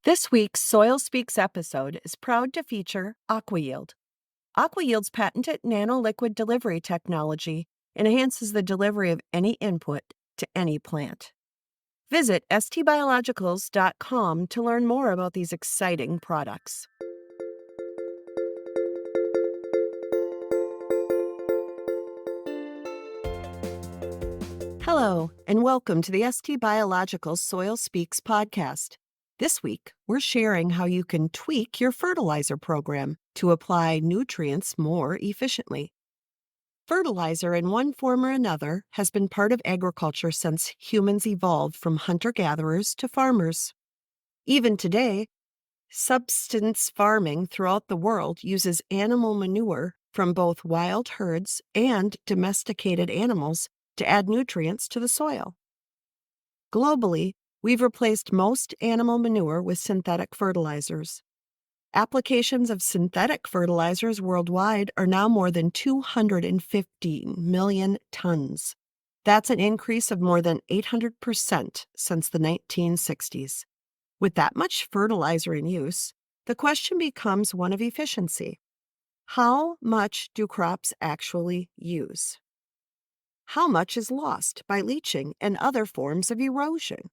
This week's Soil Speaks episode is proud to feature Aqua-Yield. Aqua-Yield's patented nano-liquid delivery technology enhances the delivery of any input to any plant. Visit stbiologicals.com to learn more about these exciting products. Hello, and welcome to the ST Biologicals Soil Speaks podcast. This week, we're sharing how you can tweak your fertilizer program to apply nutrients more efficiently. Fertilizer, in one form or another, has been part of agriculture since humans evolved from hunter-gatherers to farmers. Even today, subsistence farming throughout the world uses animal manure from both wild herds and domesticated animals to add nutrients to the soil. Globally, we've replaced most animal manure with synthetic fertilizers. Applications of synthetic fertilizers worldwide are now more than 250 million tons. That's an increase of more than 800% since the 1960s. With that much fertilizer in use, the question becomes one of efficiency. How much do crops actually use? How much is lost by leaching and other forms of erosion?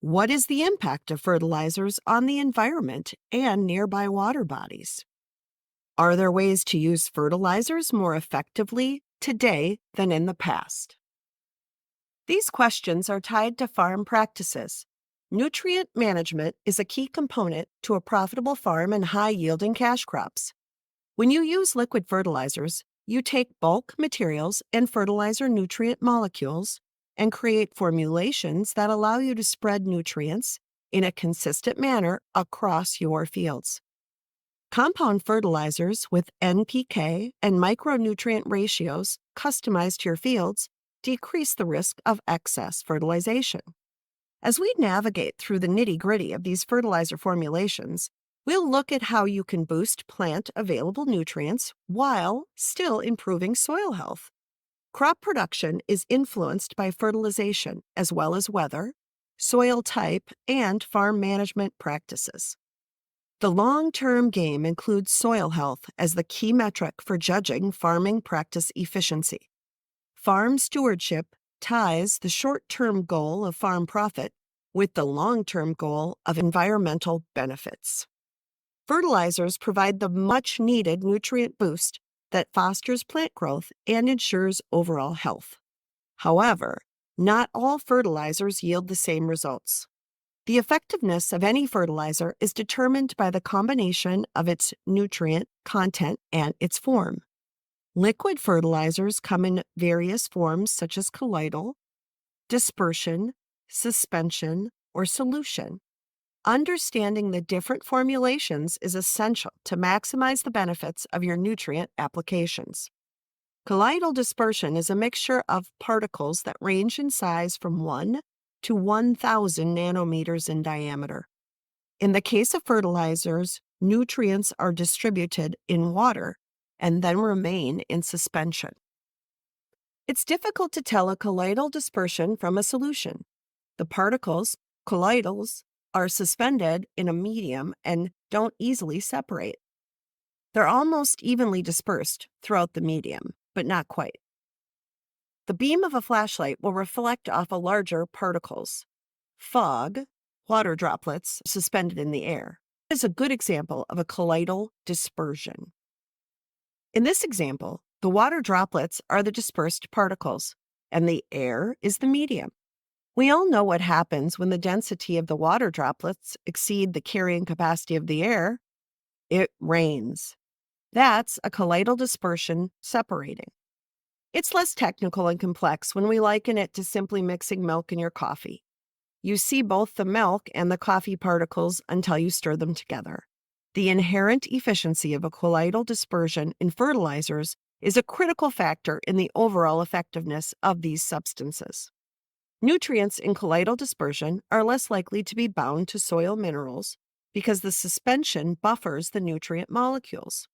What is the impact of fertilizers on the environment and nearby water bodies? Are there ways to use fertilizers more effectively today than in the past? These questions are tied to farm practices. Nutrient management is a key component to a profitable farm and high-yielding cash crops. When you use liquid fertilizers, you take bulk materials and fertilizer nutrient molecules and create formulations that allow you to spread nutrients in a consistent manner across your fields. Compound fertilizers with NPK and micronutrient ratios customized to your fields decrease the risk of excess fertilization. As we navigate through the nitty-gritty of these fertilizer formulations, we'll look at how you can boost plant available nutrients while still improving soil health. Crop production is influenced by fertilization as well as weather, soil type, and farm management practices. The long-term game includes soil health as the key metric for judging farming practice efficiency. Farm stewardship ties the short-term goal of farm profit with the long-term goal of environmental benefits. Fertilizers provide the much-needed nutrient boost that fosters plant growth and ensures overall health. However, not all fertilizers yield the same results. The effectiveness of any fertilizer is determined by the combination of its nutrient content and its form. Liquid fertilizers come in various forms such as colloidal, dispersion, suspension, or solution. Understanding the different formulations is essential to maximize the benefits of your nutrient applications. Colloidal dispersion is a mixture of particles that range in size from 1 to 1,000 nanometers in diameter. In the case of fertilizers, nutrients are distributed in water and then remain in suspension. It's difficult to tell a colloidal dispersion from a solution. The particles, colloidals, are suspended in a medium and don't easily separate. They're almost evenly dispersed throughout the medium, but not quite. The beam of a flashlight will reflect off a larger particles. Fog, water droplets suspended in the air, is a good example of a colloidal dispersion. In this example, the water droplets are the dispersed particles, and the air is the medium. We all know what happens when the density of the water droplets exceed the carrying capacity of the air. It rains. That's a colloidal dispersion separating. It's less technical and complex when we liken it to simply mixing milk in your coffee. You see both the milk and the coffee particles until you stir them together. The inherent efficiency of a colloidal dispersion in fertilizers is a critical factor in the overall effectiveness of these substances. Nutrients in colloidal dispersion are less likely to be bound to soil minerals because the suspension buffers the nutrient molecules.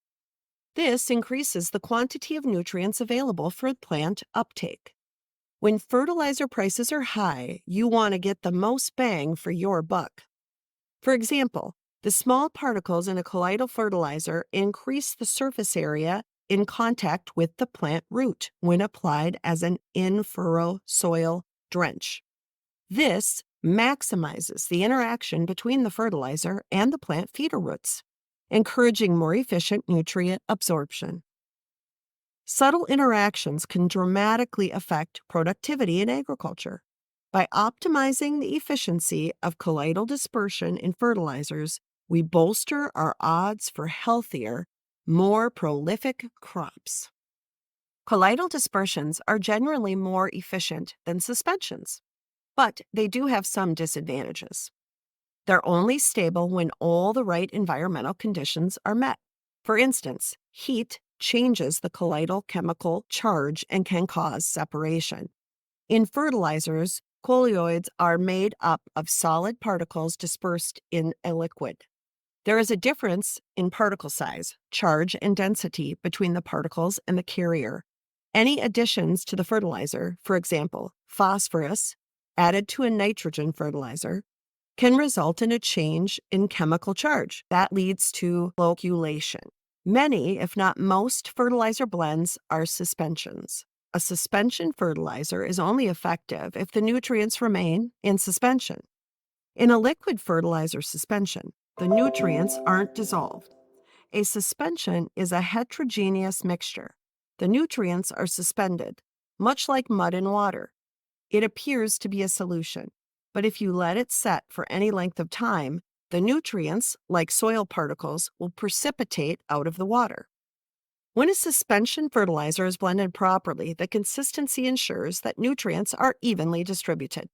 This increases the quantity of nutrients available for plant uptake. When fertilizer prices are high, you want to get the most bang for your buck. For example, the small particles in a colloidal fertilizer increase the surface area in contact with the plant root when applied as an in-furrow soil drench. This maximizes the interaction between the fertilizer and the plant feeder roots, encouraging more efficient nutrient absorption. Subtle interactions can dramatically affect productivity in agriculture. By optimizing the efficiency of colloidal dispersion in fertilizers, we bolster our odds for healthier, more prolific crops. Colloidal dispersions are generally more efficient than suspensions, but they do have some disadvantages. They're only stable when all the right environmental conditions are met. For instance, heat changes the colloidal chemical charge and can cause separation. In fertilizers, colloids are made up of solid particles dispersed in a liquid. There is a difference in particle size, charge, and density between the particles and the carrier. Any additions to the fertilizer, for example, phosphorus, added to a nitrogen fertilizer, can result in a change in chemical charge that leads to flocculation. Many, if not most, fertilizer blends are suspensions. A suspension fertilizer is only effective if the nutrients remain in suspension. In a liquid fertilizer suspension, the nutrients aren't dissolved. A suspension is a heterogeneous mixture. The nutrients are suspended, much like mud in water. It appears to be a solution, but if you let it set for any length of time, the nutrients, like soil particles, will precipitate out of the water. When a suspension fertilizer is blended properly, the consistency ensures that nutrients are evenly distributed.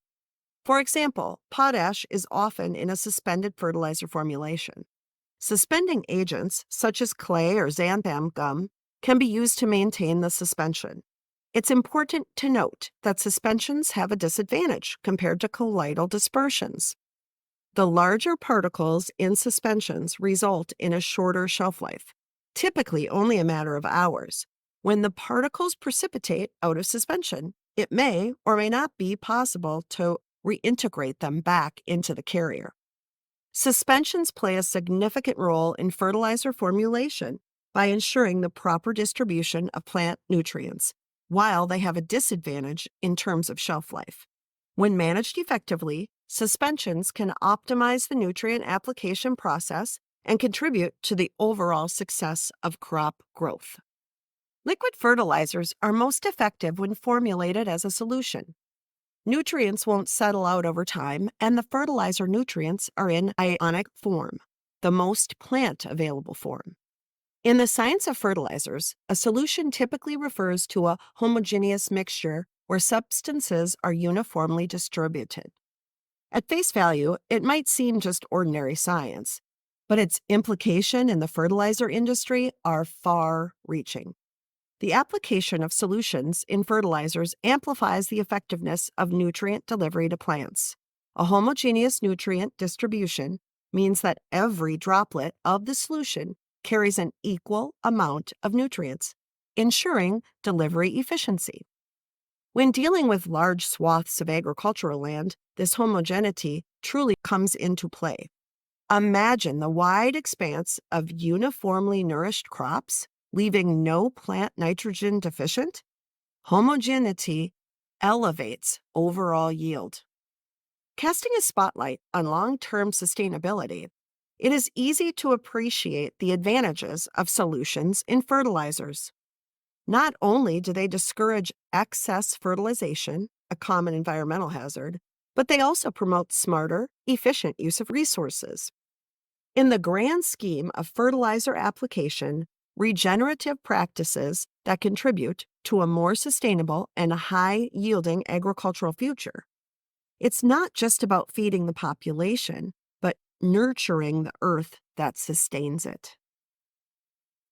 For example, potash is often in a suspended fertilizer formulation. Suspending agents, such as clay or xanthan gum, can be used to maintain the suspension. It's important to note that suspensions have a disadvantage compared to colloidal dispersions. The larger particles in suspensions result in a shorter shelf life, typically only a matter of hours. When the particles precipitate out of suspension, it may or may not be possible to reintegrate them back into the carrier. Suspensions play a significant role in fertilizer formulation by ensuring the proper distribution of plant nutrients, while they have a disadvantage in terms of shelf life. When managed effectively, suspensions can optimize the nutrient application process and contribute to the overall success of crop growth. Liquid fertilizers are most effective when formulated as a solution. Nutrients won't settle out over time, and the fertilizer nutrients are in ionic form, the most plant available form. In the science of fertilizers, a solution typically refers to a homogeneous mixture where substances are uniformly distributed. At face value, it might seem just ordinary science, but its implication in the fertilizer industry are far-reaching. The application of solutions in fertilizers amplifies the effectiveness of nutrient delivery to plants. A homogeneous nutrient distribution means that every droplet of the solution carries an equal amount of nutrients, ensuring delivery efficiency. When dealing with large swaths of agricultural land, this homogeneity truly comes into play. Imagine the wide expanse of uniformly nourished crops, leaving no plant nitrogen deficient. Homogeneity elevates overall yield. Casting a spotlight on long-term sustainability, it is easy to appreciate the advantages of solutions in fertilizers. Not only do they discourage excess fertilization, a common environmental hazard, but they also promote smarter, efficient use of resources. In the grand scheme of fertilizer application, regenerative practices that contribute to a more sustainable and high-yielding agricultural future. It's not just about feeding the population, but nurturing the earth that sustains it.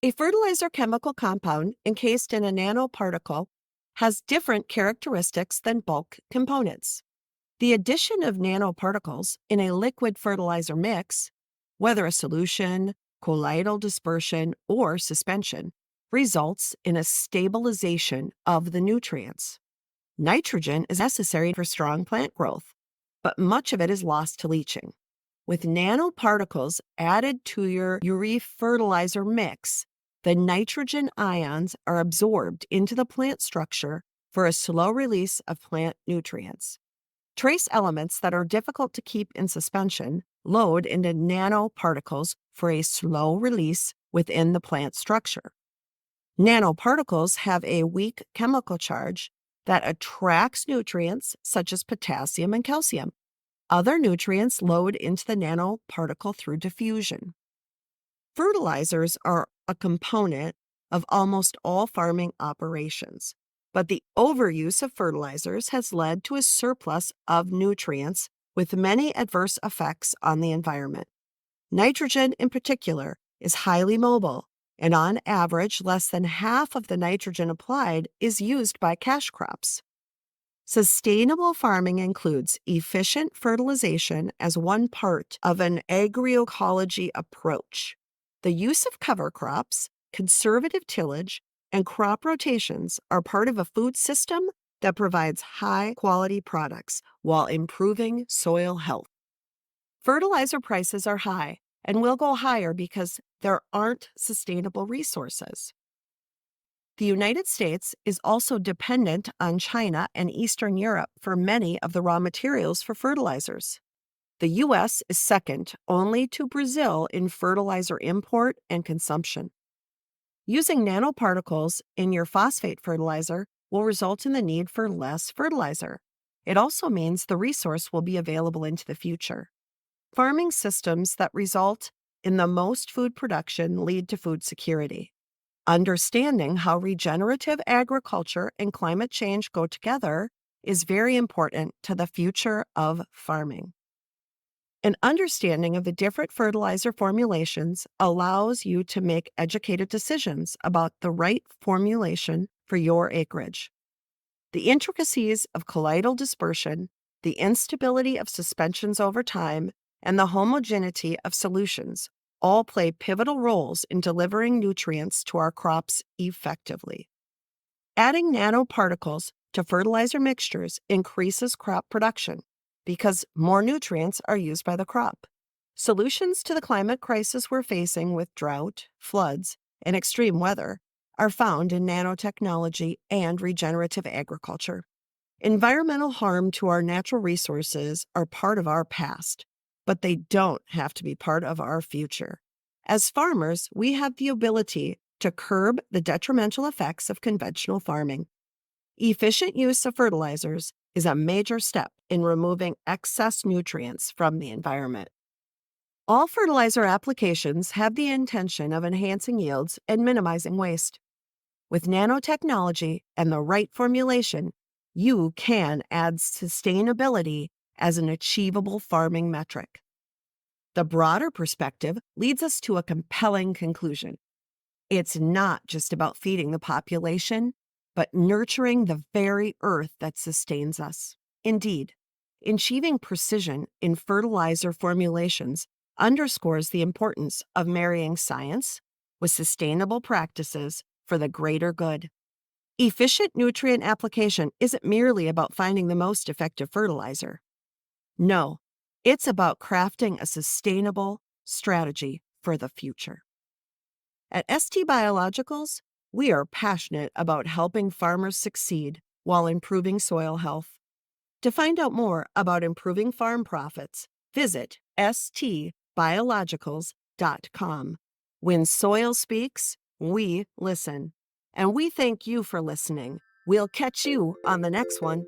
A fertilizer chemical compound encased in a nanoparticle has different characteristics than bulk components. The addition of nanoparticles in a liquid fertilizer mix, whether a solution, colloidal dispersion, or suspension, results in a stabilization of the nutrients. Nitrogen is necessary for strong plant growth, but much of it is lost to leaching. With nanoparticles added to your urea fertilizer mix, the nitrogen ions are absorbed into the plant structure for a slow release of plant nutrients. Trace elements that are difficult to keep in suspension load into nanoparticles for a slow release within the plant structure. Nanoparticles have a weak chemical charge that attracts nutrients such as potassium and calcium. Other nutrients load into the nanoparticle through diffusion. Fertilizers are a component of almost all farming operations, but the overuse of fertilizers has led to a surplus of nutrients with many adverse effects on the environment. Nitrogen, in particular, is highly mobile, and on average, less than half of the nitrogen applied is used by cash crops. Sustainable farming includes efficient fertilization as one part of an agroecology approach. The use of cover crops, conservative tillage, and crop rotations are part of a food system that provides high-quality products while improving soil health. Fertilizer prices are high and will go higher because there aren't sustainable resources. The United States is also dependent on China and Eastern Europe for many of the raw materials for fertilizers. The U.S. is second only to Brazil in fertilizer import and consumption. Using nanoparticles in your phosphate fertilizer will result in the need for less fertilizer. It also means the resource will be available into the future. Farming systems that result in the most food production lead to food security. Understanding how regenerative agriculture and climate change go together is very important to the future of farming. An understanding of the different fertilizer formulations allows you to make educated decisions about the right formulation for your acreage. The intricacies of colloidal dispersion, the instability of suspensions over time, and the homogeneity of solutions all play pivotal roles in delivering nutrients to our crops effectively. Adding nanoparticles to fertilizer mixtures increases crop production because more nutrients are used by the crop. Solutions to the climate crisis we're facing with drought, floods, and extreme weather are found in nanotechnology and regenerative agriculture. Environmental harm to our natural resources are part of our past, but they don't have to be part of our future. As farmers, we have the ability to curb the detrimental effects of conventional farming. Efficient use of fertilizers is a major step in removing excess nutrients from the environment. All fertilizer applications have the intention of enhancing yields and minimizing waste. With nanotechnology and the right formulation, you can add sustainability as an achievable farming metric. The broader perspective leads us to a compelling conclusion. It's not just about feeding the population, but nurturing the very earth that sustains us. Indeed, achieving precision in fertilizer formulations underscores the importance of marrying science with sustainable practices for the greater good. Efficient nutrient application isn't merely about finding the most effective fertilizer. No, it's about crafting a sustainable strategy for the future. At ST Biologicals, we are passionate about helping farmers succeed while improving soil health. To find out more about improving farm profits, visit stbiologicals.com. When soil speaks, we listen. And we thank you for listening. We'll catch you on the next one.